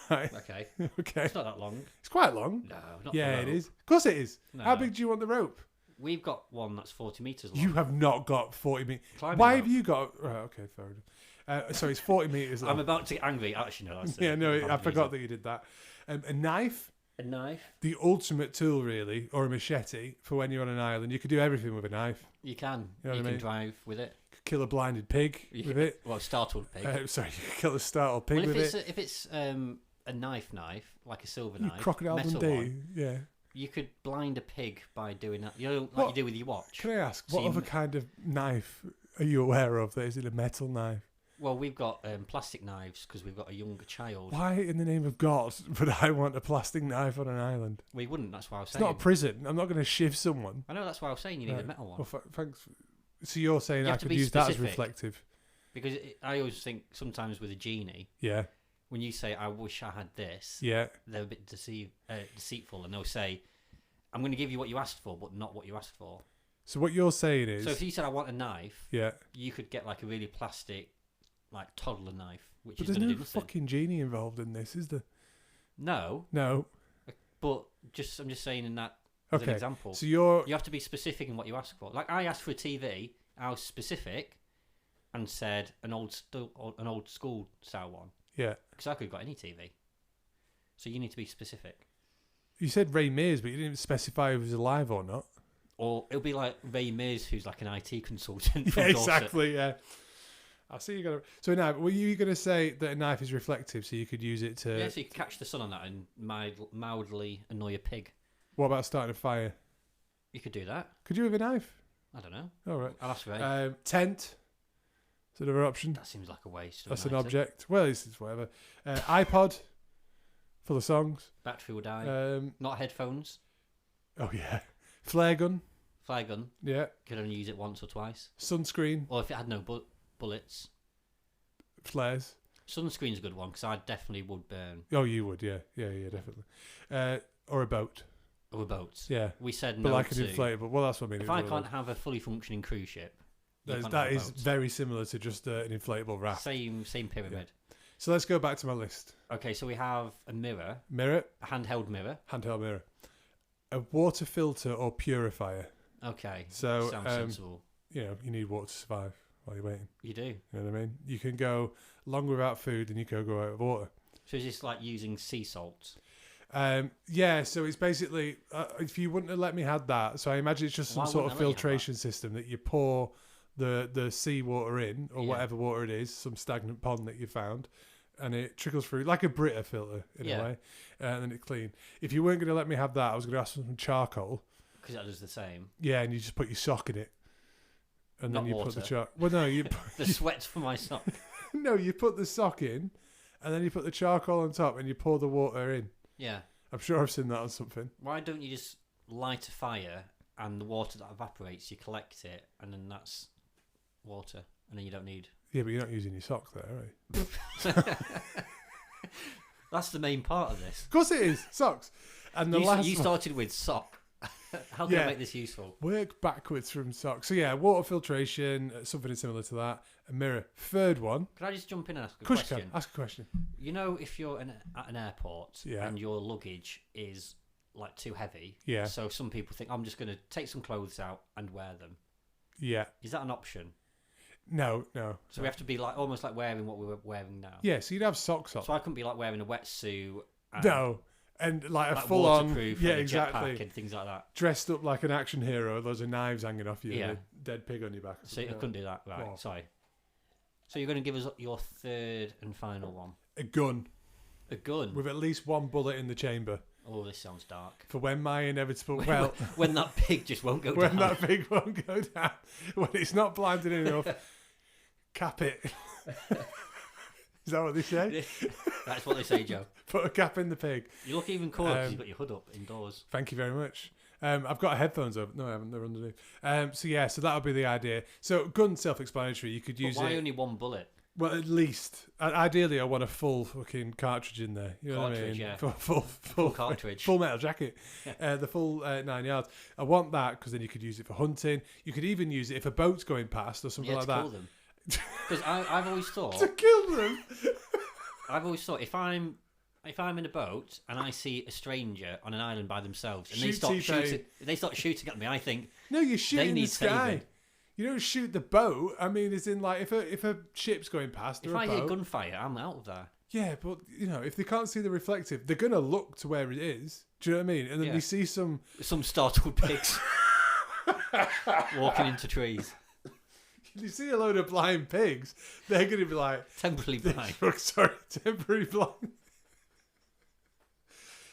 B: Right.
A: Okay.
B: Okay.
A: It's not that long.
B: It's quite long.
A: No, not
B: Yeah,
A: for
B: it
A: rope.
B: is. Of course it is.
A: No.
B: How big do you want the rope?
A: We've got one that's 40 meters long.
B: You have not got 40 meters.
A: Climbing
B: Why
A: rope.
B: have you got... Right, okay, fair enough. So it's 40 meters long.
A: I'm about to get angry. Actually, no. That's
B: Yeah, no, I forgot that you did that. A knife.
A: A knife.
B: The ultimate tool, really, or a machete for when you're on an island. You could do everything with a knife.
A: You can.
B: You know
A: You
B: what I
A: can
B: mean?
A: drive with it.
B: Could kill a blinded pig with it.
A: Well, startled pig.
B: Sorry, you could kill a startled pig
A: Well,
B: with it.
A: if it's a knife, like a silver
B: You
A: knife,
B: Crocodile
A: metal
B: Dundee.
A: one,
B: Yeah.
A: you could blind a pig by doing that. You know, like you do with your watch.
B: Can I ask,
A: So
B: what
A: you
B: other kind of knife are you aware of that isn't a metal knife?
A: Well, we've got plastic knives because we've got a younger child.
B: Why, in the name of God, would I want a plastic knife on an island?
A: We wouldn't. That's why I was
B: It's
A: saying.
B: not a prison. I'm not going to shiv someone.
A: I know. That's why I was saying you need a metal one.
B: Well, thanks. So you're saying
A: You
B: I
A: have to
B: could
A: be
B: use that as
A: specific.
B: reflective?
A: Because I always think sometimes with a genie,
B: Yeah.
A: when you say, I wish I had this,
B: Yeah.
A: they're a bit deceitful, and they'll say, I'm going to give you what you asked for, but not what you asked for.
B: So what you're saying is...
A: So if you said, I want a knife,
B: yeah.
A: you could get like a really plastic, like toddler knife, which
B: But
A: is
B: there's
A: going to
B: no
A: do nothing.
B: fucking genie involved in this, is there?
A: No,
B: No.
A: but I'm just saying in that as an
B: Okay.
A: example.
B: So you
A: have to be specific in what you ask for. Like I asked for a TV, I was specific, and said an old school style one.
B: Yeah.
A: Because I could have got any TV. So you need to be specific.
B: You said Ray Mears, but you didn't specify if he was alive or not.
A: Or it'll be like Ray Mears, who's like an IT consultant. From
B: Yeah,
A: Dorset.
B: exactly, yeah. I see you got to... So now, were you going to say that a knife is reflective so you could use it to...
A: Yeah, so you could catch the sun on that and mildly annoy a pig.
B: What about starting a fire?
A: You could do that.
B: Could you with a knife?
A: I don't know.
B: All right.
A: I'll ask Ray.
B: Tent. Is another option.
A: That seems like a waste.
B: That's an object. Well, it's whatever. iPod. Full of songs.
A: Battery will die. Not headphones.
B: Oh, yeah. Flare gun.
A: Flare gun.
B: Yeah.
A: Could only use it once or twice.
B: Sunscreen.
A: Or if it had no bullets.
B: Flares.
A: Sunscreen's a good one because I definitely would burn.
B: Oh, you would, yeah. Yeah, definitely. Or a boat.
A: Or boats.
B: Yeah.
A: We said no
B: but like
A: to...
B: an inflatable. Well, that's what I mean.
A: If I can't have a fully functioning cruise ship,
B: that is very similar to just an inflatable raft.
A: Same pyramid.
B: Yeah. So let's go back to my list.
A: Okay, so we have a mirror.
B: Mirror.
A: A handheld mirror.
B: Handheld mirror. A water filter or purifier.
A: Okay.
B: So,
A: sounds sensible.
B: You know, you need water to survive while you're waiting.
A: You do.
B: You know what I mean? You can go long without food and you can go out of water.
A: So is this like using sea salt?
B: Yeah, so it's basically, if you wouldn't have let me have that, so I imagine it's just some sort of filtration system that you pour the seawater in, or whatever water it is, some stagnant pond that you found, and it trickles through like a Brita filter in a way, and then it's clean. If you weren't going to let me have that, I was going to ask for some charcoal.
A: Because that does the same.
B: Yeah, and you just put your sock in it, and
A: Not
B: then you
A: water.
B: put the charcoal. Well, no, you
A: The sweat from my sock.
B: no, you put the sock in, and then you put the charcoal on top, and you pour the water in.
A: Yeah.
B: I'm sure I've seen that on something.
A: Why don't you just light a fire and the water that evaporates, you collect it, and then that's water, and then you don't need.
B: Yeah, but you're not using your socks there, are you?
A: That's the main part of this.
B: Of course it is socks. And the last
A: You
B: one,
A: started with sock. How can I make this useful?
B: work backwards from socks. So yeah, water filtration, something similar to that. A mirror. Third one.
A: Can I just jump in and ask a
B: Of course you
A: question?
B: can. Ask a question.
A: You know, if you're at an airport
B: Yeah.
A: and your luggage is like too heavy,
B: Yeah.
A: so some people think I'm just going to take some clothes out and wear them.
B: Yeah.
A: Is that an option?
B: No.
A: So we have to be like almost like wearing what we're wearing now.
B: Yeah, so you'd have socks on.
A: So I couldn't be like wearing a wetsuit. And
B: No. And like a
A: like
B: full on,
A: waterproof
B: yeah,
A: and a
B: exactly.
A: jetpack and things like that.
B: Dressed up like an action hero, loads of knives hanging off you,
A: Yeah.
B: and a dead pig on your back.
A: So I couldn't do that. Right.
B: Wow.
A: Sorry. So you're going to give us your third and final one.
B: A gun
A: A gun.
B: with at least one bullet in the chamber
A: Oh, this sounds dark.
B: for when my inevitable. Well,
A: When that pig just won't go
B: when
A: down.
B: that pig won't go down, when it's not blinded enough, cap it. Is that what they say?
A: That's what they say, Joe.
B: Put a cap in the pig.
A: You look even cooler because you've got your hood up indoors.
B: Thank you very much. I've got headphones up. No, I haven't. They're underneath. So that would be the idea. So gun self-explanatory. You could use
A: But why
B: it.
A: only one bullet?
B: Well, at least. Ideally, I want a full fucking cartridge in there. You know what I
A: Cartridge,
B: mean?
A: yeah.
B: Full
A: cartridge.
B: Full metal jacket. The full 9 yards. I want that because then you could use it for hunting. You could even use it if a boat's going past or something
A: Yeah,
B: like
A: to
B: that.
A: kill them. Because I've always thought.
B: To kill them?
A: I've always thought if I'm in a boat and I see a stranger on an island by themselves and they start shooting at me, I think
B: No, you shoot
A: they
B: in the
A: need
B: sky.
A: saving.
B: You don't shoot the boat. I mean, it's in like if a ship's going past
A: If
B: or a
A: I
B: boat.
A: hear gunfire, I'm out of there.
B: Yeah, but if they can't see the reflective, they're gonna look to where it is. Do you know what I mean? And then
A: Yeah.
B: they see some.
A: Some startled pigs walking into trees,
B: You see a load of blind pigs, they're gonna be like,
A: temporarily blind.
B: sorry, temporary blind.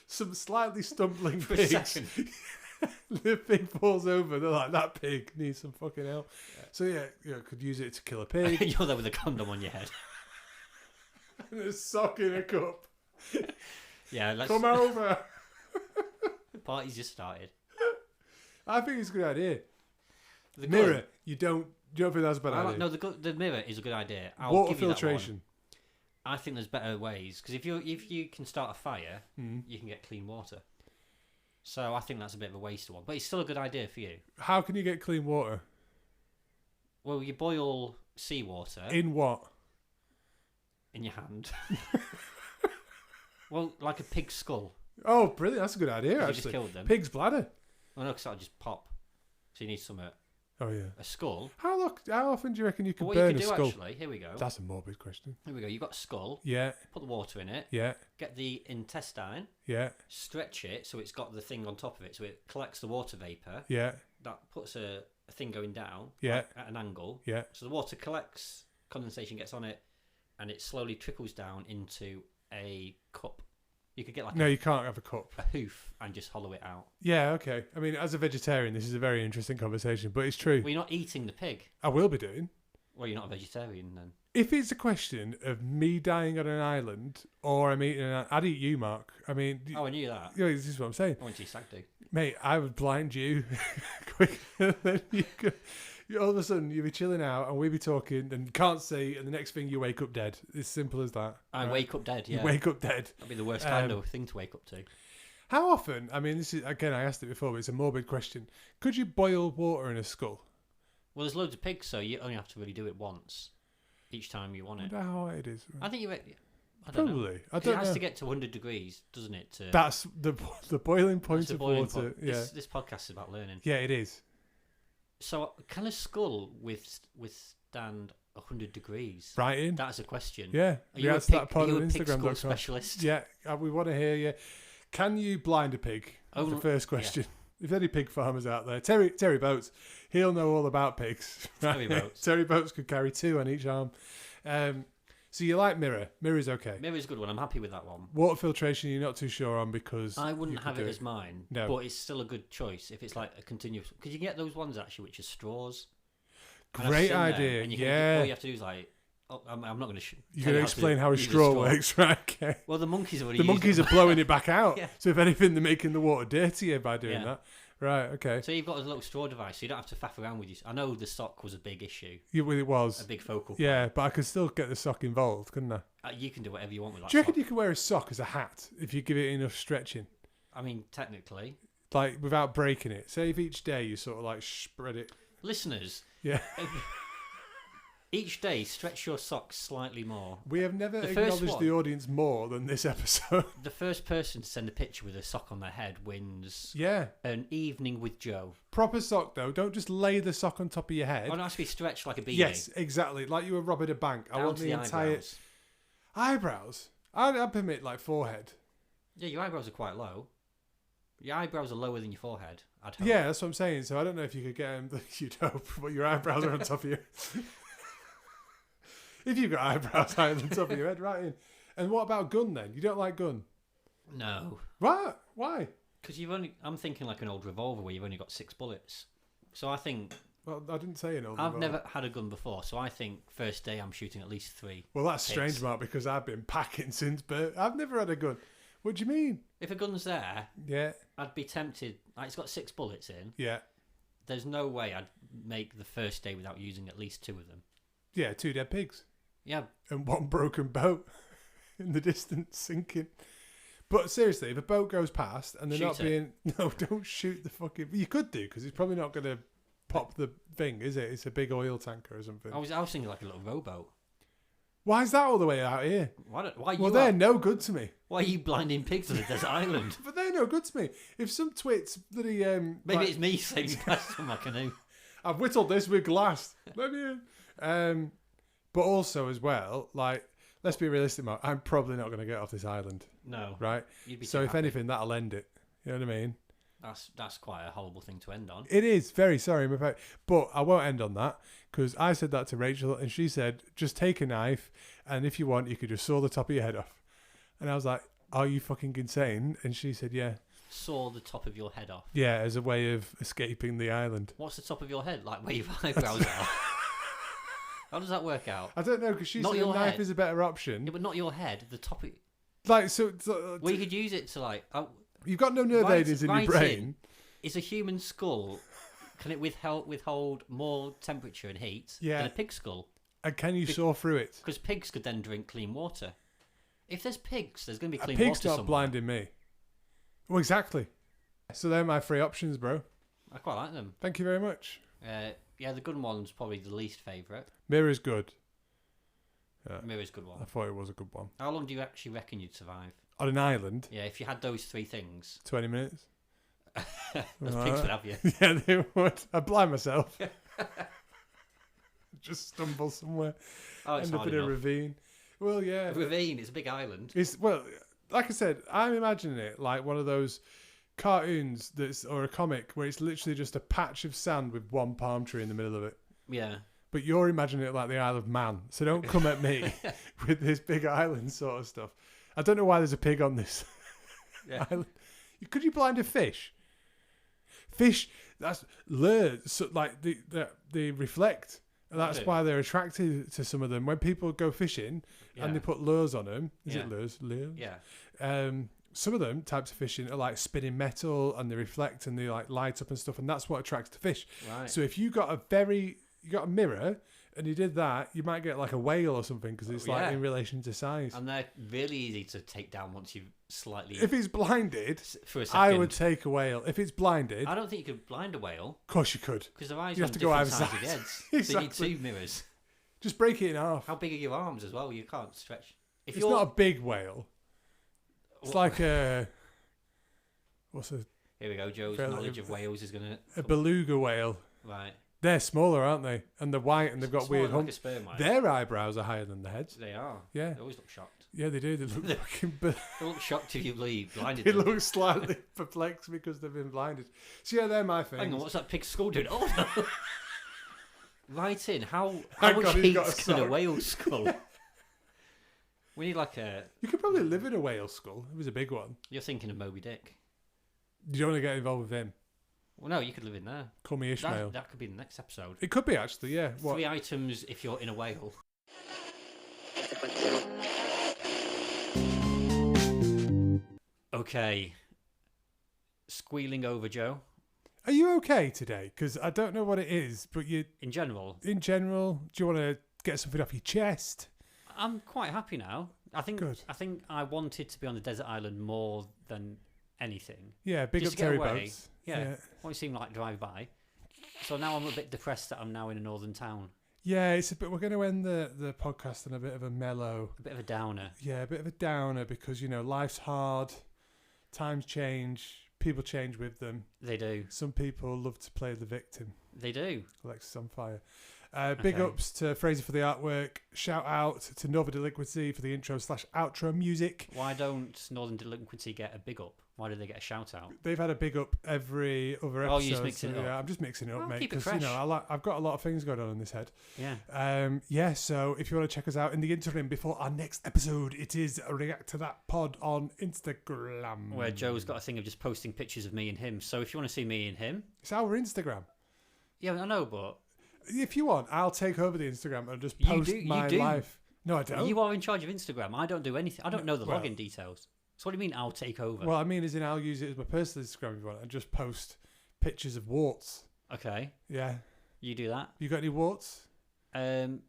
B: Some slightly stumbling
A: For a
B: pigs.
A: second.
B: The pig falls over. They're like, that pig needs some fucking help. So could use it to kill a pig.
A: You're there with a condom on your head.
B: And a sock in a cup.
A: Yeah, let's.
B: Come over.
A: The party's just started.
B: I think it's a good idea.
A: The
B: Mirror.
A: gun-
B: You don't think that's a bad idea?
A: No, the mirror is a good idea. I'll
B: Water
A: give you that one.
B: filtration.
A: I think there's better ways because if you can start a fire,
B: Mm.
A: you can get clean water. So I think that's a bit of a wasted one, but it's still a good idea for you.
B: How can you get clean water?
A: Well, you boil seawater
B: In what?
A: in your hand. Well, like a pig's skull.
B: Oh, brilliant. That's a good idea,
A: You
B: actually.
A: just killed them.
B: Pig's bladder.
A: Well, no, because that'll just pop. So you need
B: Oh, yeah.
A: a skull.
B: How often do you reckon you
A: But
B: could
A: what you
B: burn
A: can
B: a
A: do
B: skull?
A: actually, here we go.
B: That's a morbid question.
A: Here we go. You've got a skull.
B: Yeah,
A: Put the water in it.
B: yeah,
A: Get the intestine.
B: yeah,
A: Stretch it so it's got the thing on top of it, so it collects the water vapor.
B: yeah,
A: That puts a thing going down.
B: Yeah.
A: like, at an angle.
B: yeah.
A: So the water collects, condensation gets on it, and it slowly trickles down into a cup. You could get like
B: No, you can't have a cup.
A: a hoof and just hollow it out.
B: Yeah, okay. I mean, as a vegetarian, this is a very interesting conversation, but it's true.
A: Well, you're not eating the pig.
B: I will be doing.
A: Well, you're not a vegetarian then.
B: If it's a question of me dying on an island or I'm eating I'd eat you, Mark. I mean,
A: Oh, I knew that.
B: this is what I'm saying.
A: I went to your stag do.
B: Mate, I would blind you quicker than you could. All of a sudden, you'd be chilling out and we'd be talking and can't see, and the next thing you wake up dead. It's simple as that.
A: I
B: right?
A: wake up dead, yeah.
B: You wake up dead.
A: That'd be the worst kind of thing to wake up to.
B: How often, I mean, this is, again, I asked it before, but it's a morbid question. Could you boil water in a skull?
A: Well, there's loads of pigs, so you only have to really do it once each time you want
B: I
A: it.
B: wonder how hot it is.
A: I think I don't know.
B: Probably. I
A: 'Cause
B: don't
A: it has
B: know.
A: to get to 100 degrees, doesn't it? To
B: That's the boiling point
A: that's the
B: of
A: boiling
B: water.
A: point.
B: Yeah.
A: This podcast is about learning.
B: Yeah, it is.
A: So, can a skull withstand 100 degrees?
B: Right in.
A: That's a question.
B: Yeah.
A: Are you a
B: answer
A: pig,
B: that pod
A: are you
B: on
A: a pig skull
B: Instagram.com.
A: specialist?
B: Yeah, we want to hear you. Can you blind a pig? That's the first question. If any pig farmers out there, Terry Boats, he'll know all about pigs.
A: Terry Boats.
B: Terry Boats could carry 2 on each arm. So you like mirror? Mirror's okay.
A: Mirror's a good one. I'm happy with that one.
B: Water filtration, you're not too sure on because
A: I wouldn't
B: you could
A: have
B: do
A: it as mine,
B: No.
A: but it's still a good choice if it's like a continuous. Because you get those ones actually which are straws. And I've
B: Great
A: seen them,
B: idea.
A: and
B: Yeah.
A: all you have to do is like, oh, I'm not going to.
B: You're going to explain how a straw works, right? Okay.
A: Well, the monkeys already.
B: The monkeys are blowing it back out.
A: Yeah.
B: So if anything, they're making the water dirtier by doing
A: Yeah.
B: that. Right. Okay.
A: So you've got a little straw device, so you don't have to faff around with you. I know the sock was a big issue,
B: Yeah, well, it was.
A: a big focal point.
B: Yeah, but I could still get the sock involved, couldn't I?
A: You can do whatever you want with that.
B: Do you reckon
A: sock.
B: you can wear a sock as a hat if you give it enough stretching?
A: I mean, technically,
B: Like, without breaking it? Say if each day you sort of like spread it.
A: listeners,
B: Yeah.
A: each day stretch your socks slightly more.
B: We have never
A: The first
B: acknowledged
A: one-
B: the audience more than this episode.
A: The first person to send a picture with a sock on their head wins
B: Yeah.
A: an evening with Joe.
B: Proper sock, though. Don't just lay the sock on top of your head.
A: Oh, it has to be stretched like a beanie.
B: Yes, exactly. Like you were robbing a bank. I
A: Down
B: want
A: to
B: the entire...
A: eyebrows.
B: Eyebrows? I'd permit, like, forehead.
A: Yeah, your eyebrows are quite low. Your eyebrows are lower than your forehead, I'd hope.
B: Yeah, that's what I'm saying. So I don't know if you could get them. You'd hope, but your eyebrows are on top of you. If you've got eyebrows higher than top of your head, right in. And what about gun then? You don't like gun?
A: No.
B: What? Why?
A: Because I'm thinking like an old revolver where you've only got 6 bullets. So I think,
B: Well, I didn't say an old
A: I've
B: revolver.
A: never had a gun before, so I think first day I'm shooting at least 3.
B: Well, that's strange,
A: Pigs.
B: Mark, because I've been packing since birth. I've never had a gun. What do you mean?
A: If a gun's there,
B: Yeah,
A: I'd be tempted. Like, it's got 6 bullets in.
B: yeah.
A: There's no way I'd make the first day without using at least 2 of them.
B: Yeah, 2 dead pigs.
A: Yeah,
B: And 1 broken boat in the distance sinking. But seriously, if a boat goes past and they're
A: Shoot
B: not
A: it.
B: being... No, don't shoot the fucking... You could do, because it's probably not going to pop the thing, is it? It's a big oil tanker or something.
A: I was thinking like a little rowboat.
B: Why is that all the way out here?
A: Why
B: Well, they're no good to me.
A: why are you blinding pigs on a desert island?
B: But they're no good to me. If some twits bloody...
A: Maybe
B: like,
A: it's me saying past on my canoe.
B: I've whittled this with glass. Let me in. But also as well, like, let's be realistic, Mark. I'm probably not going to get off this island,
A: No.
B: right?
A: You'd be
B: So
A: too
B: if
A: happy.
B: anything, that'll end it. You know what I mean?
A: That's quite a horrible thing to end on.
B: It is. Very sorry. But I won't end on that, because I said that to Rachel and she said, just take a knife and if you want, you could just saw the top of your head off. And I was like, are you fucking insane? And she said, yeah.
A: Saw the top of your head off.
B: Yeah, as a way of escaping the island.
A: What's the top of your head? Like where your eyebrows are? How does that work out?
B: I don't know, because she
A: Not
B: said a
A: your
B: knife
A: head.
B: is a better option.
A: Yeah, but not your head. The top of...
B: Like, so
A: Well, you could use it to like...
B: you've got no nerve
A: Right-
B: endings in
A: right
B: your brain.
A: Is a human skull... Can it withhold more temperature and heat
B: Yeah.
A: than a pig skull?
B: And can you saw through it?
A: Because pigs could then drink clean water. If there's pigs, there's going to be
B: A
A: clean
B: pig's
A: water
B: not
A: somewhere.
B: blinding me. Well, exactly. So they're my 3 options, bro.
A: I quite like them.
B: Thank you very much.
A: Yeah, the gun one's probably the least favourite.
B: Mirror's good. Yeah,
A: Mirror's a good one.
B: I thought it was a good one.
A: How long do you actually reckon you'd survive?
B: On an island,
A: Yeah, if you had those 3 things,
B: 20 minutes.
A: those
B: Alright.
A: pigs would have you.
B: Yeah, they would. I'd blind myself. Just stumble somewhere.
A: Oh, it's
B: End up
A: hard
B: in a
A: enough.
B: ravine. Well, yeah.
A: A ravine, it's a big island.
B: Well, like I said, I'm imagining it like one of those cartoons or a comic where it's literally just a patch of sand with 1 palm tree in the middle of it.
A: Yeah.
B: But you're imagining it like the Isle of Man. So don't come at me with this big island sort of stuff. I don't know why there's a pig on this
A: Yeah.
B: island. Could you blind a fish? Fish, that's lures. So, like they reflect. And that's
A: do.
B: why they're attracted to some of them. When people go fishing
A: Yeah.
B: and they put lures on them, is
A: Yeah.
B: it lures? Lures?
A: Yeah.
B: Some of them types of fishing are like spinning metal and they reflect and they like light up and stuff, and that's what attracts the fish.
A: Right.
B: So if you got a mirror and you did that, you might get like a whale or something because it's like
A: Yeah.
B: in relation to size.
A: And they're really easy to take down once you've slightly...
B: If it's blinded,
A: for a second.
B: I would take a whale. If it's blinded,
A: I don't think you could blind a whale
B: of course you could.
A: because their eyes
B: You
A: are
B: have
A: on
B: to go
A: different
B: either
A: sides of
B: side.
A: your heads.
B: Exactly.
A: So you need 2 mirrors.
B: Just break it in half.
A: How big are your arms as well? You can't stretch. If
B: It's not a big whale. It's like a
A: Here we go. Joe's
B: fairly-
A: knowledge of whales is going
B: a
A: to...
B: beluga whale.
A: Right.
B: They're smaller, aren't they? And they're white and they've got
A: Smaller
B: weird
A: like a
B: humps.
A: sperm whale.
B: Their eyebrows are higher than the heads.
A: They are.
B: Yeah.
A: They always look shocked.
B: Yeah, they do. They look fucking.
A: They look shocked if you leave blinded.
B: They
A: them.
B: look slightly perplexed because they've been blinded. So yeah, they're my things.
A: Hang on, what's that pig skull doing? Oh no! Right in. How
B: Thank
A: much
B: God he's got a
A: heat's in a
B: sock.
A: whale skull? We need like a...
B: You could probably live in a whale skull. It was a big one.
A: You're thinking of Moby Dick.
B: You don't want to get involved with him.
A: Well, no, you could live in there.
B: Call me Ishmael.
A: That could be the next episode.
B: It could be, actually, yeah. What?
A: 3 items if you're in a whale. Okay. Squealing over, Joe.
B: Are you okay today? Because I don't know what it is, but you...
A: In general,
B: In general, do you want to get something off your chest?
A: I'm quite happy now.
B: Good.
A: I think I wanted to be on the desert island more than anything.
B: Yeah, big
A: Just
B: up
A: to get
B: Terry
A: away.
B: Boats.
A: Yeah. Won't seem like drive by. So now I'm a bit depressed that I'm now in a northern town.
B: Yeah, it's a bit. We're going to end the podcast on a bit of a mellow.
A: A bit of a downer.
B: Yeah, a bit of a downer because life's hard, times change, people change with them.
A: They do.
B: Some people love to play the victim.
A: They do.
B: Alexis on fire. Big
A: Okay.
B: ups to Fraser for the artwork. Shout out to Nova Delinquency for the intro/outro music.
A: Why don't Northern Delinquency get a big up? Why do they get a shout out?
B: They've had a big up every other episode.
A: Oh, you're just mixing it up.
B: Yeah, I'm just mixing it up,
A: Well,
B: mate.
A: keep it
B: Because
A: fresh.
B: I've got a lot of things going on in this head.
A: Yeah.
B: Yeah, so if you want to check us out in the interim before our next episode, it is React to That Pod on Instagram.
A: Where Joe's got a thing of just posting pictures of me and him. So if you want to see me and him,
B: It's our Instagram.
A: yeah, I know, but
B: If you want, I'll take over the Instagram and just
A: You
B: post
A: do- you
B: my
A: do.
B: life. No, I don't.
A: you are in charge of Instagram. I don't do anything. I don't know the
B: Well-
A: login details. So what do you mean I'll take over?
B: Well, I mean, as in I'll use it as my personal Instagram if you want and just post pictures of warts.
A: Okay,
B: Yeah.
A: you do that.
B: You got any warts?
A: I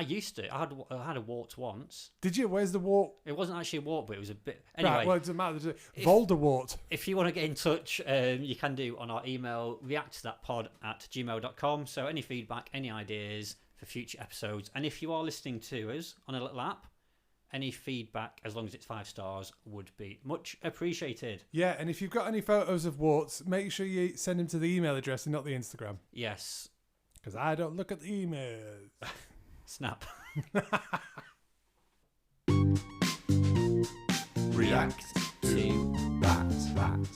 A: used to. I had a wart once.
B: Did you? Where's the wart?
A: It wasn't actually a wart, but it was a bit. Anyway,
B: Right, well, it doesn't matter.
A: If-
B: Voldemort.
A: if you want to get in touch, you can do on our email, reacttothatpod@gmail.com. So any feedback, any ideas for future episodes. And if you are listening to us on a little app, any feedback, as long as it's 5 stars, would be much appreciated.
B: Yeah, and if you've got any photos of warts, make sure you send them to the email address and not the Instagram.
A: Yes.
B: Because I don't look at the emails.
A: Snap.
C: React to that.